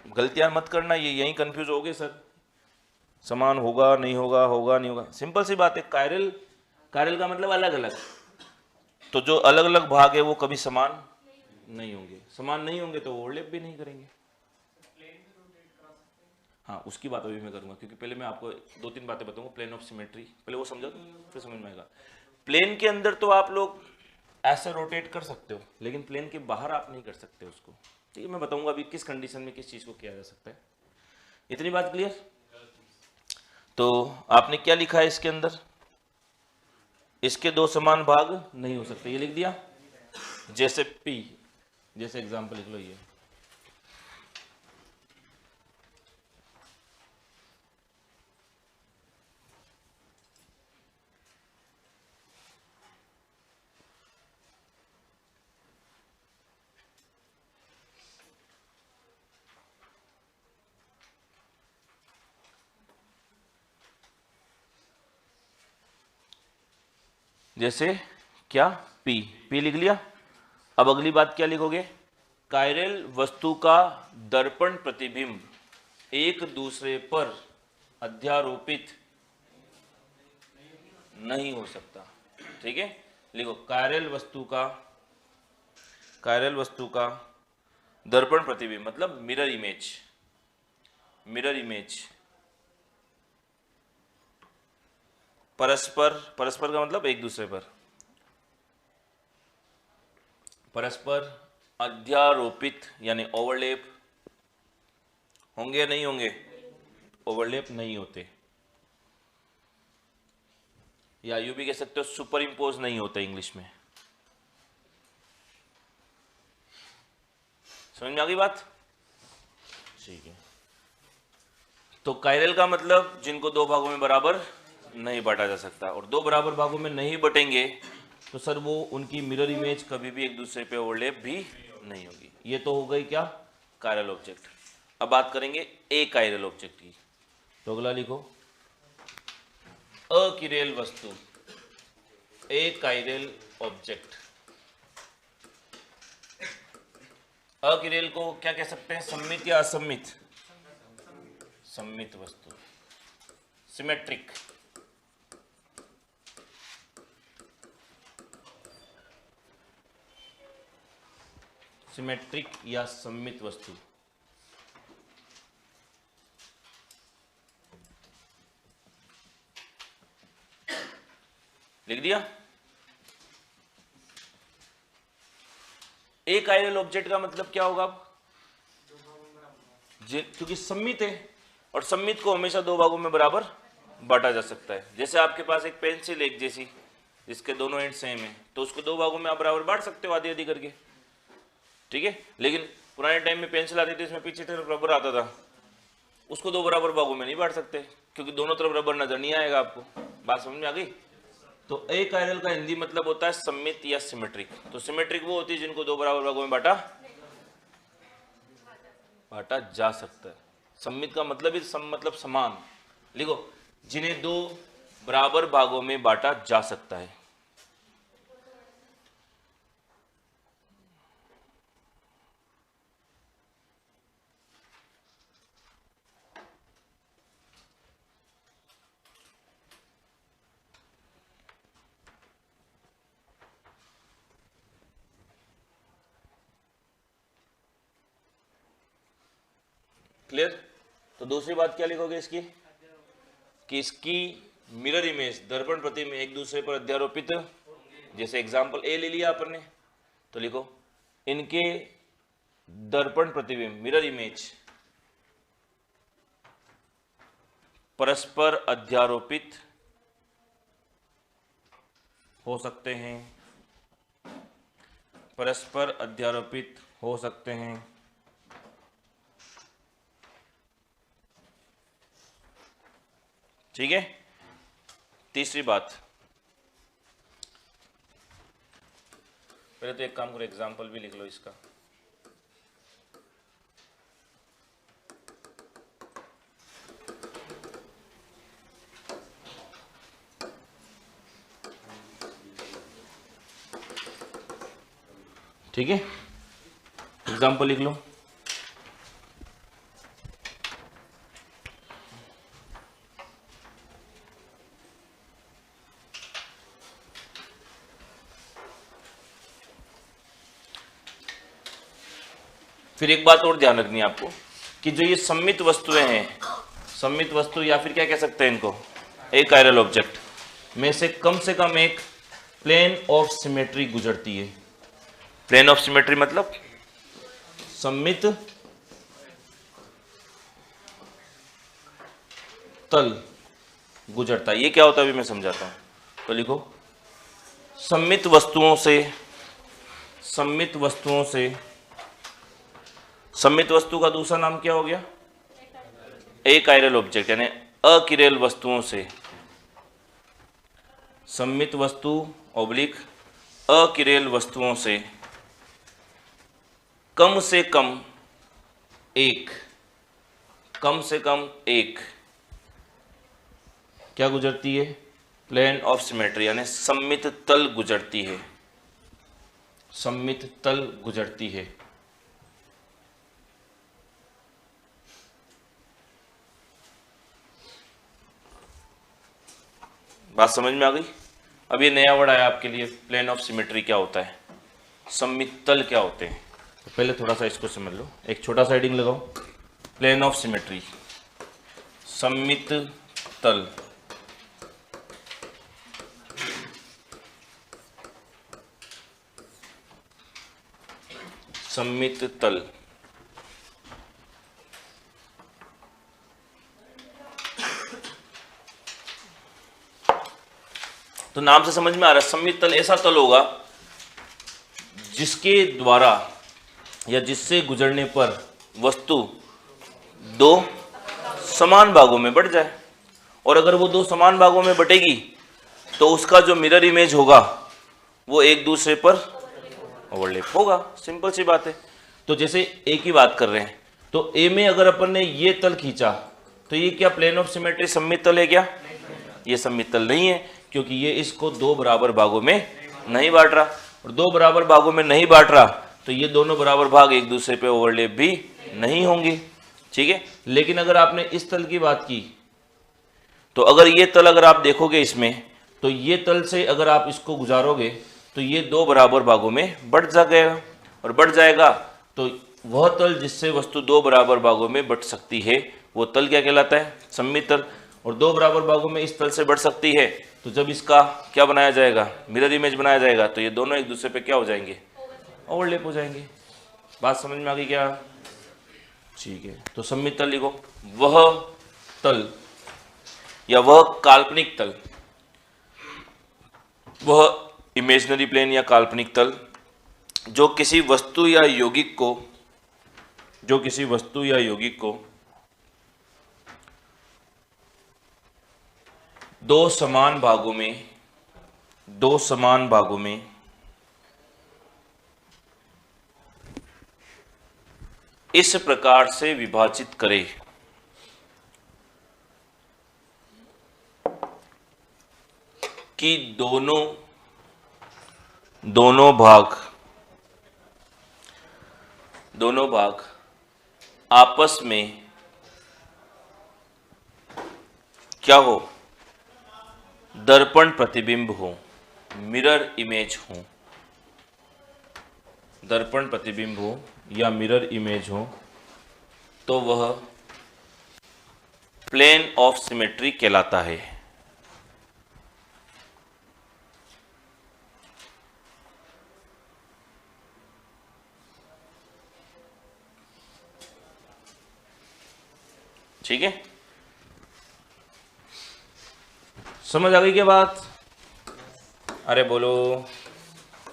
गलतियां मत करना, ये यहीं कंफ्यूज हो गए सर। समान होगा नहीं होगा। सिंपल सी बात है। कायरल का मतलब अलग अलग, तो जो अलग अलग भाग है वो कभी समान नहीं होंगे तो ओवरलैप भी नहीं करेंगे। हाँ, उसकी बात अभी मैं करूंगा, क्योंकि पहले मैं आपको दो तीन बातें बताऊंगा। प्लेन ऑफ सिमेट्री पहले वो समझो, फिर समझ में आएगा। प्लेन के अंदर तो आप लोग ऐसे रोटेट कर सकते हो, लेकिन प्लेन के बाहर आप नहीं कर सकते उसको। ठीक है, मैं बताऊंगा अभी किस कंडीशन में किस चीज को किया जा सकता है। इतनी बात क्लियर? तो आपने क्या लिखा है इसके अंदर? इसके दो समान भाग नहीं हो सकते, ये लिख दिया। जैसे P, जैसे एग्जाम्पल लिख लो ये। जैसे क्या? P लिख लिया। अब अगली बात क्या लिखोगे? कायरल वस्तु का दर्पण प्रतिबिंब एक दूसरे पर अध्यारोपित नहीं हो सकता। ठीक है, लिखो कायरल वस्तु का दर्पण प्रतिबिंब मतलब मिरर इमेज परस्पर का मतलब एक दूसरे पर परस्पर अध्यारोपित यानी ओवरलैप होंगे या नहीं होंगे? ओवरलैप नहीं होते, या यूं भी कह सकते हो सुपर इंपोज नहीं होते इंग्लिश में। समझ में आ गई बात? ठीक है। तो कायरल का मतलब जिनको दो भागों में बराबर नहीं बांटा जा सकता, और दो बराबर भागों में नहीं बटेंगे तो सर वो उनकी मिरर इमेज कभी भी एक दूसरे पे ओवरलैप भी नहीं होगी। ये तो हो गई क्या? Chiral object. अब बात करेंगे ए कायरल ऑब्जेक्ट की। तो अगला लिखो अकिरेल वस्तु, ए कायरल ऑब्जेक्ट। अकिरेल को क्या कह सकते हैं? सममित या असममित? सममित वस्तु, सिमेट्रिक। सिमेट्रिक या सममित वस्तु। लिख दिया। एक कायरल ऑब्जेक्ट का मतलब क्या होगा? क्योंकि सममित है, और सममित को हमेशा दो भागों में बराबर बांटा जा सकता है। जैसे आपके पास एक पेंसिल एक जैसी जिसके दोनों एंड सेम है, तो उसको दो भागों में आप बराबर बांट सकते हो, आधी आधी करके। ठीक है, लेकिन पुराने टाइम में पेंसिल आती थी, इसमें पीछे तरफ रबर आता था, उसको दो बराबर भागों में नहीं बांट सकते, क्योंकि दोनों तरफ रबर नजर नहीं आएगा आपको। बात समझ में आ गई? तो ए कायरल का हिंदी मतलब होता है सममित या सिमेट्रिक। तो सिमेट्रिक वो होती है जिनको दो बराबर भागों में बांटा जा सकता है। सममित का मतलब ही मतलब समान। लिखो, जिन्हें दो बराबर भागों में बांटा जा सकता है। क्लियर? तो दूसरी बात क्या लिखोगे इसकी, कि इसकी मिरर इमेज, दर्पण प्रतिबिंब एक दूसरे पर अध्यारोपित, जैसे एग्जांपल ए ले लिया अपन ने, तो लिखो इनके दर्पण प्रतिबिंब मिरर इमेज परस्पर अध्यारोपित हो सकते हैं, परस्पर अध्यारोपित हो सकते हैं। ठीक है। तीसरी बात, पहले तो एक काम करो, एग्जांपल भी लिख लो इसका। ठीक है, एग्जांपल लिख लो। फिर एक बात और ध्यान रखनी है आपको, कि जो ये सममित वस्तुएं हैं, सममित वस्तु या फिर क्या कह सकते हैं इनको, एक कायरल ऑब्जेक्ट में से कम एक प्लेन ऑफ सिमेट्री गुजरती है। प्लेन ऑफ सिमेट्री मतलब सममित तल गुजरता है। ये क्या होता है अभी मैं समझाता हूं। तो लिखो सममित वस्तुओं से सममित वस्तु का दूसरा नाम क्या हो गया, अकायरल ऑब्जेक्ट, यानी अकिरेल वस्तुओं से, सममित वस्तु ऑब्लिक अकिरेल वस्तुओं से कम से कम एक क्या गुजरती है, प्लेन ऑफ सिमेट्री, यानी सममित तल गुजरती है, सममित तल गुजरती है। बात समझ में आ गई? अब ये नया वर्ड आया आपके लिए, प्लेन ऑफ सिमेट्री क्या होता है, सममित तल क्या होते हैं। तो पहले थोड़ा सा इसको समझ लो, एक छोटा सा हेडिंग लगाओ, प्लेन ऑफ सिमेट्री, सममित तल। सममित तल तो नाम से समझ में आ रहा है, सममित तल ऐसा तल होगा जिसके द्वारा या जिससे गुजरने पर वस्तु दो समान भागों में बट जाए, और अगर वो दो समान भागों में बटेगी तो उसका जो मिरर इमेज होगा वो एक दूसरे पर ओवरलैप होगा। सिंपल सी बात है। तो जैसे ए की बात कर रहे हैं, तो ए में अगर अपन ने ये तल खींचा तो ये क्या प्लेन ऑफ सिमेट्री सममित तल है क्या? ये सममित तल नहीं है, क्योंकि ये इसको दो बराबर भागों में नहीं बांट रहा, और दो बराबर भागों में नहीं बांट रहा तो ये दोनों बराबर भाग एक दूसरे पे ओवरलैप भी नहीं होंगे। ठीक है। लेकिन अगर आपने इस तल की बात की, तो अगर ये तल अगर आप देखोगे इसमें, तो ये तल से अगर आप इसको गुजारोगे तो ये दो बराबर भागों में बट जाएगा, और बट जाएगा तो वह तल जिससे वस्तु दो बराबर भागों में बट सकती है वो तल क्या कहलाता है, सममित तल। और दो बराबर भागों में इस तल से बढ़ सकती है, तो जब इसका क्या बनाया जाएगा, मिरर इमेज बनाया जाएगा, तो ये दोनों एक दूसरे पे क्या हो जाएंगे, ओवरलैप हो जाएंगे। बात समझ में आ गई क्या? ठीक है। तो सममित तल लिखो, वह तल या वह काल्पनिक तल, वह इमेजिनरी प्लेन या काल्पनिक तल जो किसी वस्तु या यौगिक को दो समान भागों में इस प्रकार से विभाजित करे कि दोनों भाग आपस में क्या हो, दर्पण प्रतिबिंब हो, मिरर इमेज हो, दर्पण प्रतिबिंब हो या मिरर इमेज हो, तो वह प्लेन ऑफ सिमेट्री कहलाता है। ठीक है, समझ आ गई क्या बात? अरे बोलो,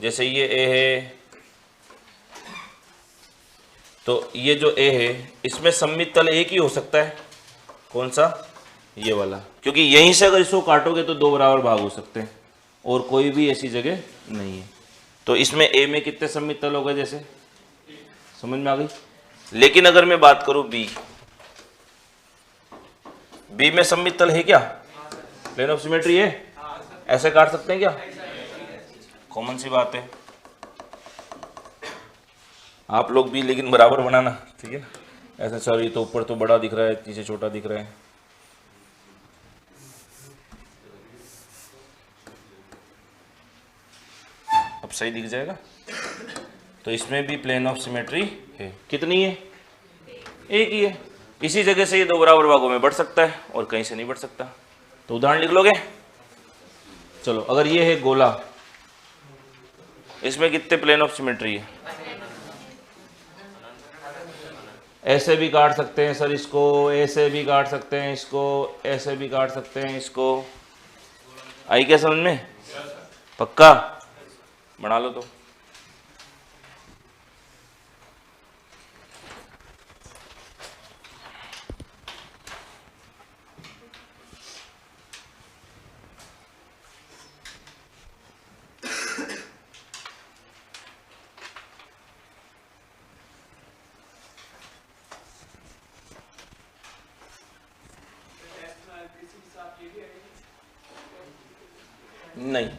जैसे ये ए है तो ये जो ए है इसमें सममित तल एक ही हो सकता है, कौन सा? ये वाला, क्योंकि यहीं से अगर इसको काटोगे तो दो बराबर भाग हो सकते हैं और कोई भी ऐसी जगह नहीं है। तो इसमें ए में कितने सममित तल हो गए, जैसे समझ में आ गई। लेकिन अगर मैं बात करूं बी में सममित तल है क्या? प्लेन ऑफ सिमेट्री है, ऐसे काट सकते हैं क्या? कॉमन सी बात है। आप लोग भी लेकिन बराबर बनाना, ठीक है ना? ऐसा सर ये तो ऊपर तो बड़ा दिख रहा है, नीचे छोटा दिख रहा है। अब सही दिख जाएगा। तो इसमें भी प्लेन ऑफ सिमेट्री है, कितनी है? एक ही है। इसी जगह से ये दो बराबर भागों में बढ़ सकता है और कहीं से नहीं बढ़ सकता। तो उदाहरण लिख लोगे? चलो, अगर ये है गोला, इसमें कितने प्लेन ऑफ सिमेट्री है? ऐसे भी काट सकते हैं सर इसको, ऐसे भी काट सकते हैं इसको, ऐसे भी काट सकते हैं इसको। आई क्या समझ में? पक्का बना लो तो। नहीं,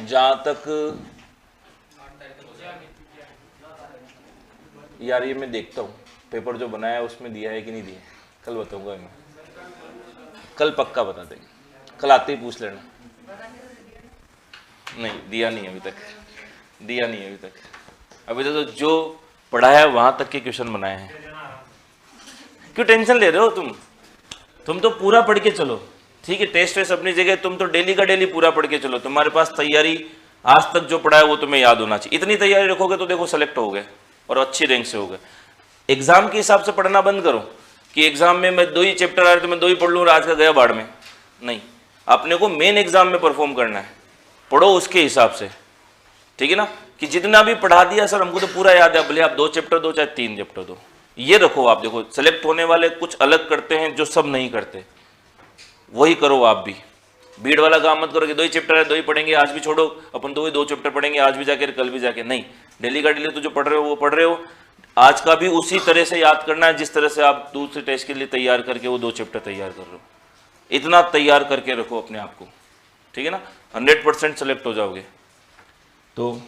जहां तक यार ये मैं देखता हूँ पेपर जो बनाया है उसमें दिया है कि नहीं दिया है, कल बताऊंगा मैं, कल पक्का बता देंगे, कल आते ही पूछ लेना। नहीं दिया नहीं अभी तक, दिया नहीं अभी तक। अभी तक तो जो पढ़ाया है वहां तक के क्वेश्चन बनाए हैं। क्यों टेंशन ले रहे हो तुम तो पूरा पढ़ के चलो, ठीक है? टेस्ट वेस्ट अपनी जगह, तुम तो डेली का डेली पूरा पढ़ के चलो। तुम्हारे पास तैयारी आज तक जो पढ़ा है वो तुम्हें याद होना चाहिए। इतनी तैयारी रखोगे तो देखो सेलेक्ट हो गए और अच्छी रैंक से हो गए। एग्जाम के हिसाब से पढ़ना बंद करो कि एग्जाम में मैं 2 ही चैप्टर आ रहे तो मैं 2 ही पढ़ लूँ और आज का गया बाढ़ में। नहीं, अपने को मेन एग्जाम में परफॉर्म करना है, पढ़ो उसके हिसाब से, ठीक है ना? कि जितना भी पढ़ा दिया सर हमको तो पूरा याद है, भले आप 2 चैप्टर दो चाहे 3 चैप्टर दो, ये रखो। आप देखो सेलेक्ट होने वाले कुछ अलग करते हैं जो सब नहीं करते, वही करो आप भी। भीड़ वाला काम मत करो कि 2 ही चैप्टर है 2 ही पढ़ेंगे, आज भी छोड़ो अपन 2 चैप्टर पढ़ेंगे, आज भी जाके कल भी जाके। नहीं, डेली का डेली तो जो पढ़ रहे हो वो पढ़ रहे हो, आज का भी उसी तरह से याद करना है जिस तरह से आप दूसरे टेस्ट के लिए तैयार करके वो 2 चैप्टर तैयार कर रहे हो। इतना तैयार करके रखो अपने आप को, ठीक है ना? 100% सेलेक्ट हो जाओगे। तो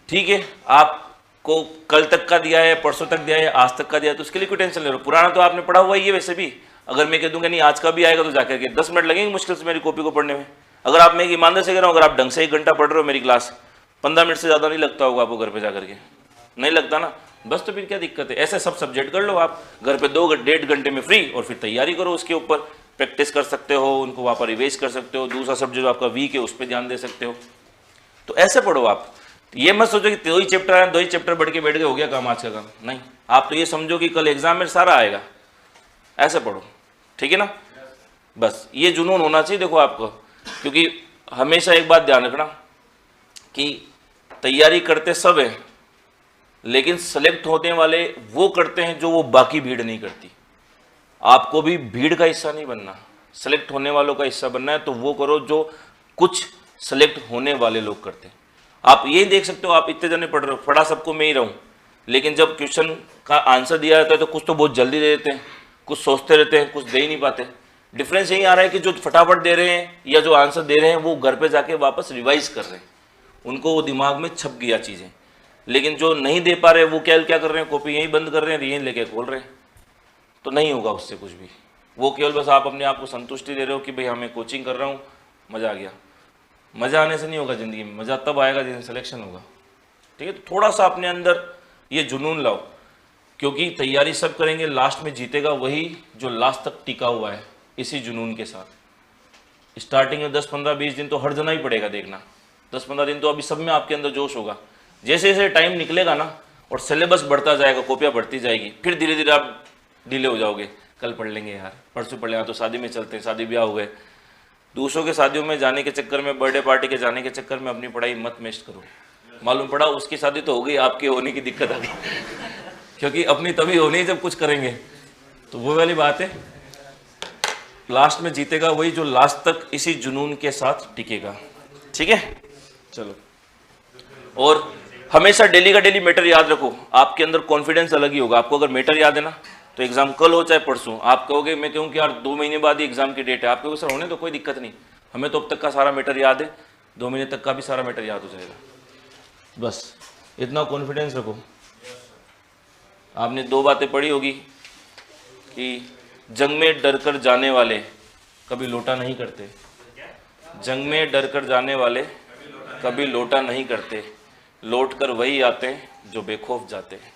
ठीक है, आपको कल तक का दिया है, परसों तक दिया है, आज तक का दिया है, तो उसके लिए कोई टेंशन ले रहे हो। पुराना तो आपने पढ़ा हुआ ही है वैसे भी। अगर मैं कह दूंगा नहीं आज का भी आएगा तो जाकर के 10 मिनट लगेंगे मुश्किल से मेरी कॉपी को पढ़ने में। अगर आप, मैं ईमानदारी से कह रहा हूँ, अगर आप ढंग से 1 घंटा पढ़ रहे हो मेरी क्लास, 15 मिनट से ज़्यादा नहीं लगता होगा आपको घर पे जाकर के, नहीं लगता ना? बस तो फिर क्या दिक्कत है? ऐसे सब सब्जेक्ट कर लो आप घर पे, 2-1.5 घंटे में फ्री, और फिर तैयारी करो उसके ऊपर, प्रैक्टिस कर सकते हो, उनको वहाँ पर रिवाइज कर सकते हो, दूसरा सब्जेक्ट जो आपका वीक है उस पर ध्यान दे सकते हो। तो ऐसे पढ़ो आप। ये मत सोचो कि 2 ही चैप्टर है 2 ही चैप्टर बढ़ के बैठ गए, हो गया काम आज का काम। नहीं, आप तो ये समझो कि कल एग्जाम में सारा आएगा, ऐसे पढ़ो, ठीक है ना? बस ये जुनून होना चाहिए देखो आपको। क्योंकि हमेशा एक बात ध्यान रखना कि तैयारी करते सब है, लेकिन सेलेक्ट होने वाले वो करते हैं जो वो बाकी भीड़ नहीं करती। आपको भी भीड़ का हिस्सा नहीं बनना, सेलेक्ट होने वालों का हिस्सा बनना है। तो वो करो जो कुछ सेलेक्ट होने वाले लोग करते हैं। आप ये देख सकते हो, आप इतने जने पढ़ रहे हो, पढ़ा सबको मैं ही रहूं, लेकिन जब क्वेश्चन का आंसर दिया जाता है तो कुछ तो बहुत जल्दी दे देते हैं, कुछ सोचते रहते हैं, कुछ दे ही नहीं पाते। डिफरेंस यही आ रहा है कि जो फटाफट दे रहे हैं या जो आंसर दे रहे हैं वो घर पे जाके वापस रिवाइज कर रहे हैं, उनको वो दिमाग में छप गया चीज़ें। लेकिन जो नहीं दे पा रहे वो क्या कर रहे हैं, कॉपी यहीं बंद कर रहे हैं, यहीं लेके खोल रहे हैं, तो नहीं होगा उससे कुछ भी। वो केवल बस आप अपने आप को संतुष्टि दे रहे हो कि भाई हमें कोचिंग कर रहा हूँ, मज़ा आ गया। मज़ा आने से नहीं होगा ज़िंदगी में, मज़ा तब आएगा जिस दिन सिलेक्शन होगा। ठीक है, तो थोड़ा सा अपने अंदर ये जुनून लाओ, क्योंकि तैयारी सब करेंगे, लास्ट में जीतेगा वही जो लास्ट तक टिका हुआ है इसी जुनून के साथ। स्टार्टिंग में 10, 15, 20 दिन तो हर जना ही पड़ेगा, देखना 10, 15 दिन तो अभी सब में आपके अंदर जोश होगा। जैसे जैसे टाइम निकलेगा ना और सिलेबस बढ़ता जाएगा, कॉपियाँ बढ़ती जाएगी, फिर धीरे धीरे आप डिले हो जाओगे, कल पढ़ लेंगे यार, परसों पढ़ लेंगे, तो शादी में चलते हैं, शादी ब्याह हो गए। दूसरों के शादियों में जाने के चक्कर में, बर्थडे पार्टी के जाने के चक्कर में अपनी पढ़ाई मत वेस्ट करो। मालूम पड़ा उसकी शादी तो हो गई, आपके होने की दिक्कत आ गई क्योंकि अपनी तभी होनी है जब कुछ करेंगे। तो वो वाली बात है, लास्ट में जीतेगा वही जो लास्ट तक इसी जुनून के साथ टिकेगा। ठीक है, चलो। और हमेशा डेली का डेली मैटर याद रखो, आपके अंदर कॉन्फिडेंस अलग ही होगा। आपको अगर मैटर याद है ना, तो एग्जाम कल हो चाहे परसों, आप कहोगे, मैं कहूँ कि यार 2 महीने बाद ही एग्जाम की डेट है, आप कहोगे सर होने तो कोई दिक्कत नहीं, हमें तो अब तक का सारा मैटर याद है, 2 महीने तक का भी सारा मैटर याद हो जाएगा। बस इतना कॉन्फिडेंस रखो। आपने 2 बातें पढ़ी होगी कि जंग में डर कर जाने वाले कभी लोटा नहीं करते, जंग में डर कर जाने वाले कभी लोटा नहीं करते, लौट कर वही आते हैं जो बेखौफ जाते हैं।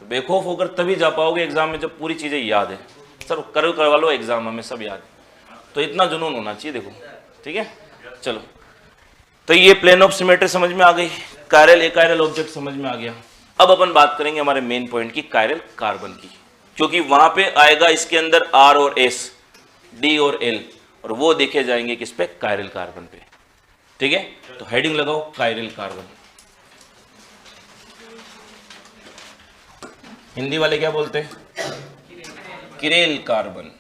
तो बेखौफ होकर तभी जा पाओगे एग्जाम में जब पूरी चीज़ें याद है। सर करवा लो एग्जाम, हमें सब याद है, तो इतना जुनून होना चाहिए। देखो ठीक है, चलो। तो ये प्लेन ऑफ सिमेट्री समझ में आ गई, कायरल एकायरल ऑब्जेक्ट समझ में आ गया। अब अपन बात करेंगे हमारे मेन पॉइंट की, कायरल कार्बन की, क्योंकि वहां पे आएगा इसके अंदर R और S, D और L, और वो देखे जाएंगे किस पे, कायरल कार्बन पे। ठीक है, तो हेडिंग लगाओ कायरल कार्बन। हिंदी वाले क्या बोलते हैं, किरेल कार्बन।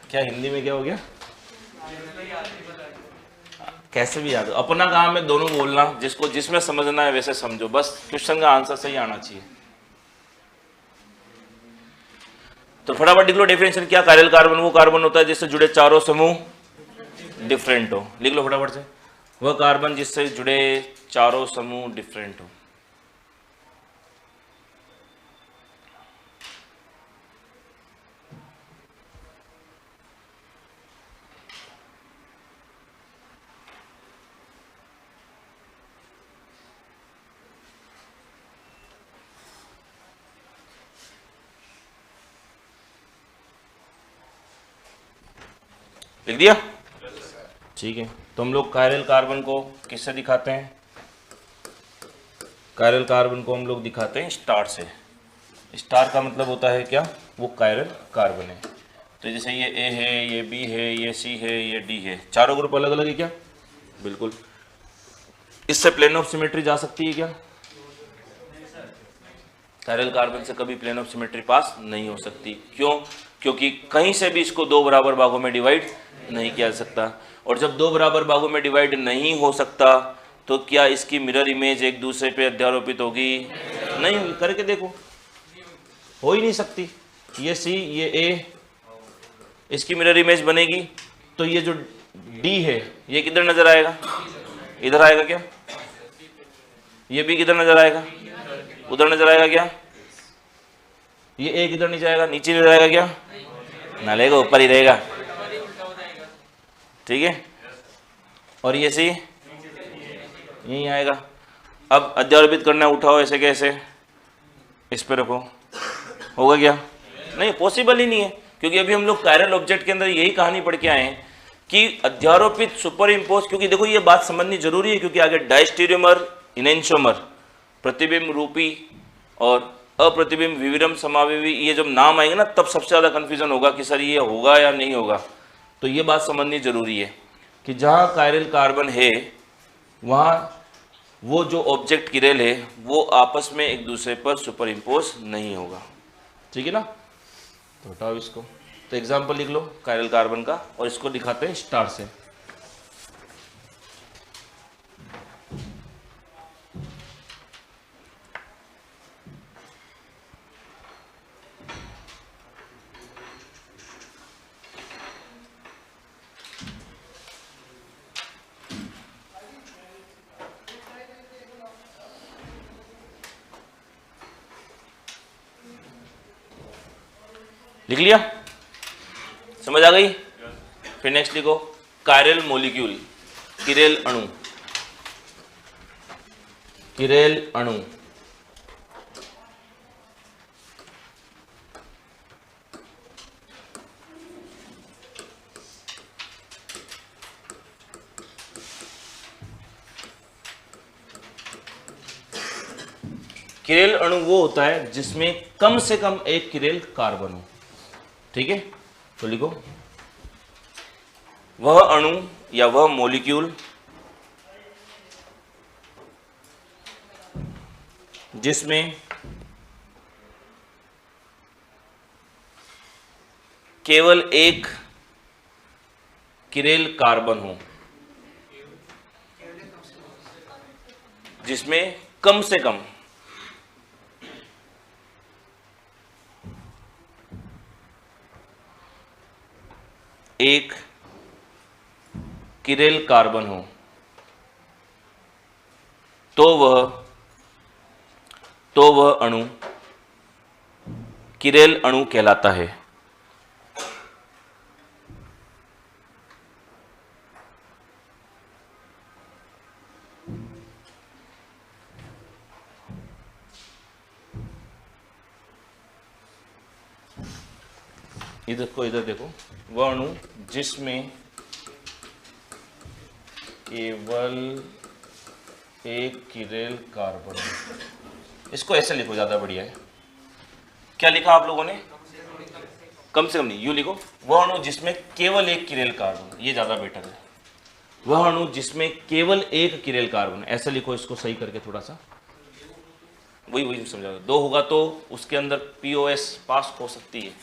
क्या हिंदी में क्या हो गया, कैसे भी याद हो, अपना काम है दोनों बोलना, जिसको जिसमें समझना है वैसे समझो, बस क्वेश्चन का आंसर सही आना चाहिए। तो फटाफट लिख लो डेफिनेशन क्या, कायरल कार्बन वो कार्बन होता है जिससे जुड़े चारों समूह डिफरेंट हो। लिख लो फटाफट से, वह कार्बन जिससे जुड़े चारों समूह डिफरेंट हो। लिख दिया, ठीक है। तो हम लोग कायरल कार्बन को किससे दिखाते हैं, कायरल कार्बन को हम लोग दिखाते हैं स्टार से। स्टार का मतलब होता है क्या, वो कायरल कार्बन है। तो जैसे ये A है, ये B है, ये C है, ये D है, चारों ग्रुप अलग अलग है क्या, बिल्कुल। इससे प्लेन ऑफ सिमेट्री जा सकती है क्या, कायरल कार्बन से कभी प्लेन ऑफ सिमेट्री पास नहीं हो सकती। क्यों, क्योंकि कहीं से भी इसको 2 बराबर भागों में डिवाइड नहीं किया जा सकता, और जब 2 बराबर भागों में डिवाइड नहीं हो सकता तो क्या इसकी मिरर इमेज एक दूसरे पे अध्यारोपित होगी, नहीं होगी। करके देखो, हो ही नहीं सकती। ये C, ये A, इसकी मिरर इमेज बनेगी तो ये जो D है ये किधर नजर आएगा, इधर आएगा क्या, ये B किधर नजर आएगा, उधर नजर आएगा क्या, ये A किधर नहीं जाएगा, नीचे नहीं जाएगा क्या, ना लेगा ऊपर ही रहेगा। ठीक है, और ये C यहीं आएगा। अब अध्यारोपित करना, उठाओ ऐसे कैसे, इस पे रखो, होगा क्या, नहीं, पॉसिबल ही नहीं है। क्योंकि अभी हम लोग कायरल ऑब्जेक्ट के अंदर यही कहानी पढ़ के आए हैं कि अध्यारोपित, सुपर इम्पोज, क्योंकि देखो ये बात समझनी जरूरी है, क्योंकि आगे डायस्टीरियोमर, इनेंशियोमर, प्रतिबिंब रूपी और अप्रतिबिंब विविरम समाविवी, ये जब नाम आएंगे ना तब सबसे ज़्यादा कन्फ्यूजन होगा कि सर ये होगा या नहीं होगा। तो ये बात समझनी जरूरी है कि जहाँ कायरल कार्बन है वहाँ वो जो ऑब्जेक्ट किरेल है वो आपस में एक दूसरे पर सुपर इम्पोज नहीं होगा। ठीक है ना, तो हटाओ इसको। तो एग्जाम्पल लिख लो कायरल कार्बन का, और इसको दिखाते हैं स्टार से। लिख लिया, समझ आ गई। फिर नेक्स्ट लिखो कायरल मॉलिक्यूल, किरेल अणु, किरेल अणु। किरेल अणु वो होता है जिसमें कम से कम एक किरेल कार्बन हो, ठीक है। तो लिखो वह अणु या वह मॉलिक्यूल जिसमें केवल एक किरेल कार्बन हो, जिसमें कम से कम एक किरेल कार्बन हो, तो वह अणु किरेल अणु कहलाता है। इधर देखो, वह अणु जिसमें केवल एक किरेल कार्बन, इसको ऐसे लिखो, ज्यादा बढ़िया है। क्या लिखा आप लोगों ने? कम से कम नहीं, यूं लिखो वह अणु जिसमें केवल एक किरेल कार्बन, ये ज्यादा बेटर है। वह अणु जिसमें केवल एक किरेल कार्बन, ऐसे लिखो इसको सही करके थोड़ा सा, वही समझा। दो होगा तो उसके अंदर POS पास हो सकती है,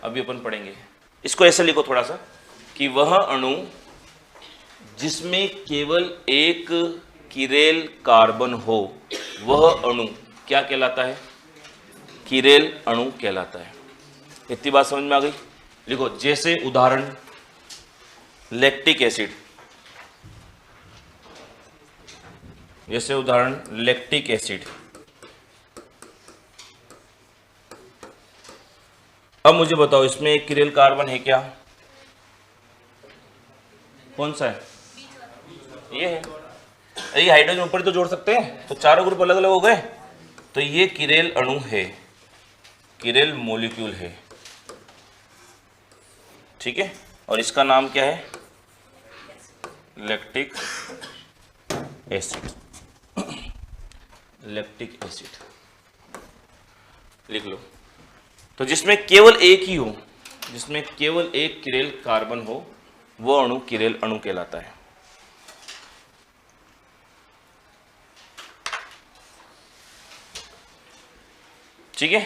अभी अपन पढ़ेंगे। इसको ऐसे लिखो थोड़ा सा कि वह अणु जिसमें केवल एक किरेल कार्बन हो, वह अणु क्या कहलाता है? किरेल अणु कहलाता है। इतनी बात समझ में आ गई? लिखो जैसे उदाहरण लैक्टिक एसिड, जैसे उदाहरण लैक्टिक एसिड। अब मुझे बताओ इसमें एक किरेल कार्बन है क्या? कौन सा है? ये है। ये हाइड्रोजन ऊपर तो जोड़ सकते हैं, तो चारों ग्रुप अलग अलग हो गए, तो ये किरेल अणु है, किरेल मॉलिक्यूल है, ठीक है। और इसका नाम क्या है? लैक्टिक एसिड, लैक्टिक एसिड लिख लो। तो जिसमें केवल एक ही हो, जिसमें केवल एक किरेल कार्बन हो, वो अणु किरेल अणु कहलाता है। ठीक है।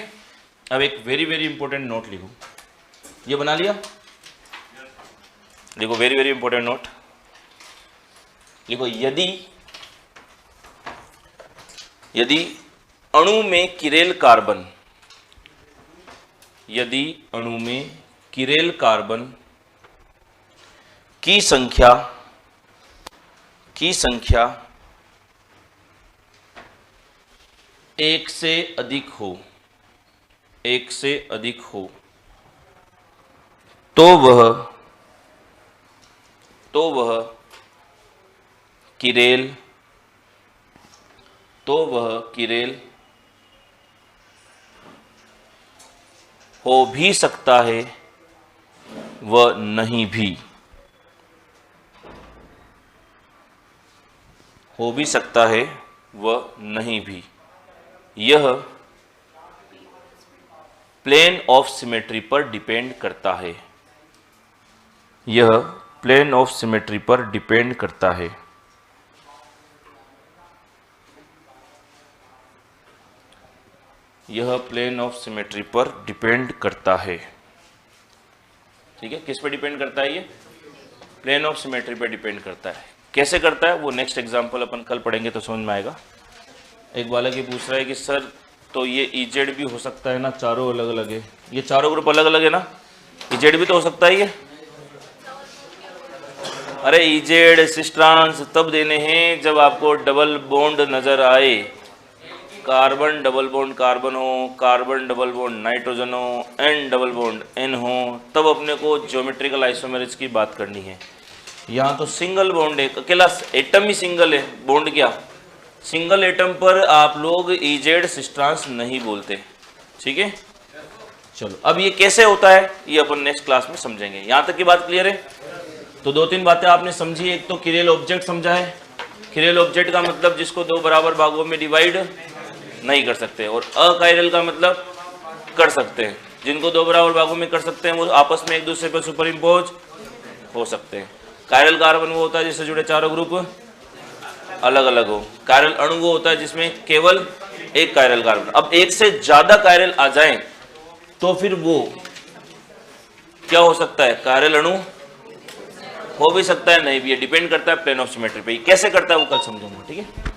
अब एक वेरी वेरी इंपॉर्टेंट नोट लिखो, ये बना लिया? लिखो वेरी वेरी इंपॉर्टेंट नोट, लिखो यदि अणु में किरेल कार्बन, यदि अणु में किरेल कार्बन की संख्या एक से अधिक हो, एक से अधिक हो, तो वह किरेल हो भी सकता है व नहीं भी, हो भी सकता है व नहीं भी। यह प्लेन ऑफ सिमेट्री पर डिपेंड करता है, यह प्लेन ऑफ सिमेट्री पर डिपेंड करता है। यह प्लेन ऑफ सिमेट्री पर डिपेंड करता है, ठीक है। किस पे डिपेंड करता है? ये प्लेन ऑफ सिमेट्री पे डिपेंड करता है। कैसे करता है वो नेक्स्ट एग्जांपल अपन कल पढ़ेंगे तो समझ में आएगा। एक बालक ये पूछ रहा है कि सर तो ये EZ भी हो सकता है ना, चारों अलग अलग है, ये चारों ग्रुप अलग अलग है ना, EZ भी तो हो सकता है ये। अरे EZ सिस्ट्रांस तब देने हैं जब आपको डबल बॉन्ड नजर आए, कार्बन डबल बॉन्ड कार्बन हो, कार्बन डबल बॉन्ड नाइट्रोजन हो, एन डबल बॉन्ड एन हो, तब अपने को ज्योमेट्रिकल आइसोमेरिज की बात करनी है। यहाँ तो सिंगल बॉन्ड है, अकेला एटम ही सिंगल है, बॉन्ड क्या, सिंगल एटम पर आप लोग इजेड सिस्ट्रांस नहीं बोलते, ठीक है। चलो अब ये कैसे होता है ये अपन नेक्स्ट क्लास में समझेंगे। यहाँ तक की बात क्लियर है? तो दो तीन बातें आपने समझी। एक तो किरेल ऑब्जेक्ट समझा है, किरेल ऑब्जेक्ट का मतलब जिसको दो बराबर भागों में डिवाइड नहीं कर सकते, और अकायरल का मतलब कर सकते हैं, जिनको दो बराबर भागों में कर सकते हैं वो आपस में एक दूसरे पर सुपर इम्पोज हो सकते हैं। कायरल कार्बन वो होता है जिससे जुड़े चारों ग्रुप अलग अलग हो। कायरल अणु वो होता है जिसमें केवल एक कायरल कार्बन। अब एक से ज्यादा कायरल आ जाएं तो फिर वो क्या हो सकता है, कायरल अणु हो भी सकता है, नहीं भी, ये डिपेंड करता है प्लेन ऑफ सिमेट्री पे। कैसे करता है वो कल समझूंगा, ठीक है।